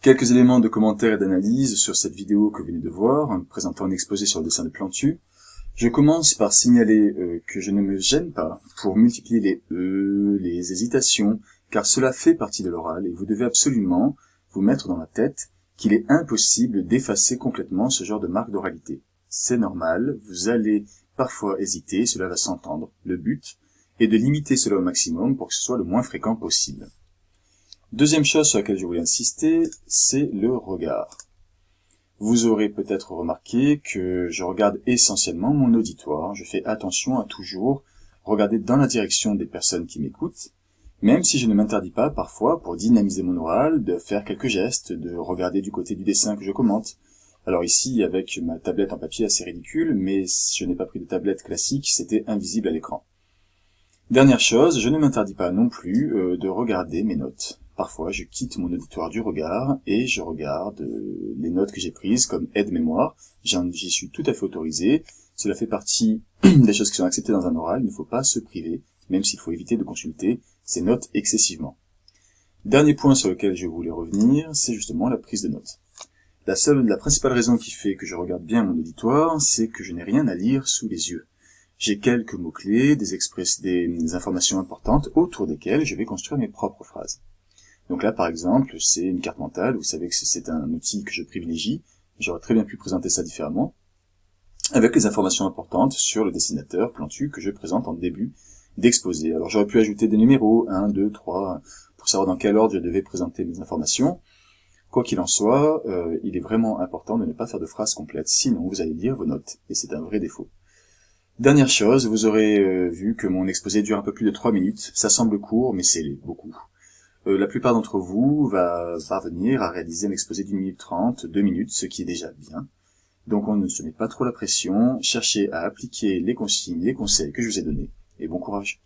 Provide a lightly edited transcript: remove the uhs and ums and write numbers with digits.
Quelques éléments de commentaire et d'analyse sur cette vidéo que vous venez de voir, présentant un exposé sur le dessin de Plantu. Je commence par signaler que je ne me gêne pas pour multiplier les les hésitations, car cela fait partie de l'oral et vous devez absolument vous mettre dans la tête qu'il est impossible d'effacer complètement ce genre de marque d'oralité. C'est normal, vous allez parfois hésiter, cela va s'entendre. Le but est de limiter cela au maximum pour que ce soit le moins fréquent possible. Deuxième chose sur laquelle je voulais insister, c'est le regard. Vous aurez peut-être remarqué que je regarde essentiellement mon auditoire. Je fais attention à toujours regarder dans la direction des personnes qui m'écoutent, même si je ne m'interdis pas parfois, pour dynamiser mon oral, de faire quelques gestes, de regarder du côté du dessin que je commente. Alors ici, avec ma tablette en papier assez ridicule, mais je n'ai pas pris de tablette classique, c'était invisible à l'écran. Dernière chose, je ne m'interdis pas non plus de regarder mes notes. Parfois, je quitte mon auditoire du regard et je regarde les notes que j'ai prises comme aide-mémoire. J'y suis tout à fait autorisé. Cela fait partie des choses qui sont acceptées dans un oral. Il ne faut pas se priver, même s'il faut éviter de consulter ces notes excessivement. Dernier point sur lequel je voulais revenir, c'est justement la prise de notes. La principale raison qui fait que je regarde bien mon auditoire, c'est que je n'ai rien à lire sous les yeux. J'ai quelques mots-clés, des informations importantes autour desquelles je vais construire mes propres phrases. Donc là, par exemple, c'est une carte mentale. Vous savez que c'est un outil que je privilégie. J'aurais très bien pu présenter ça différemment, avec les informations importantes sur le dessinateur Plantu que je présente en début d'exposé. Alors j'aurais pu ajouter des numéros, 1, 2, 3, pour savoir dans quel ordre je devais présenter mes informations. Quoi qu'il en soit, il est vraiment important de ne pas faire de phrases complètes, sinon vous allez lire vos notes, et c'est un vrai défaut. Dernière chose, vous aurez vu que mon exposé dure un peu plus de 3 minutes. Ça semble court, mais c'est beaucoup. La plupart d'entre vous va parvenir à réaliser un exposé d'1 minute 30, 2 minutes, ce qui est déjà bien. Donc on ne se met pas trop la pression, cherchez à appliquer les consignes, les conseils que je vous ai donnés, et bon courage.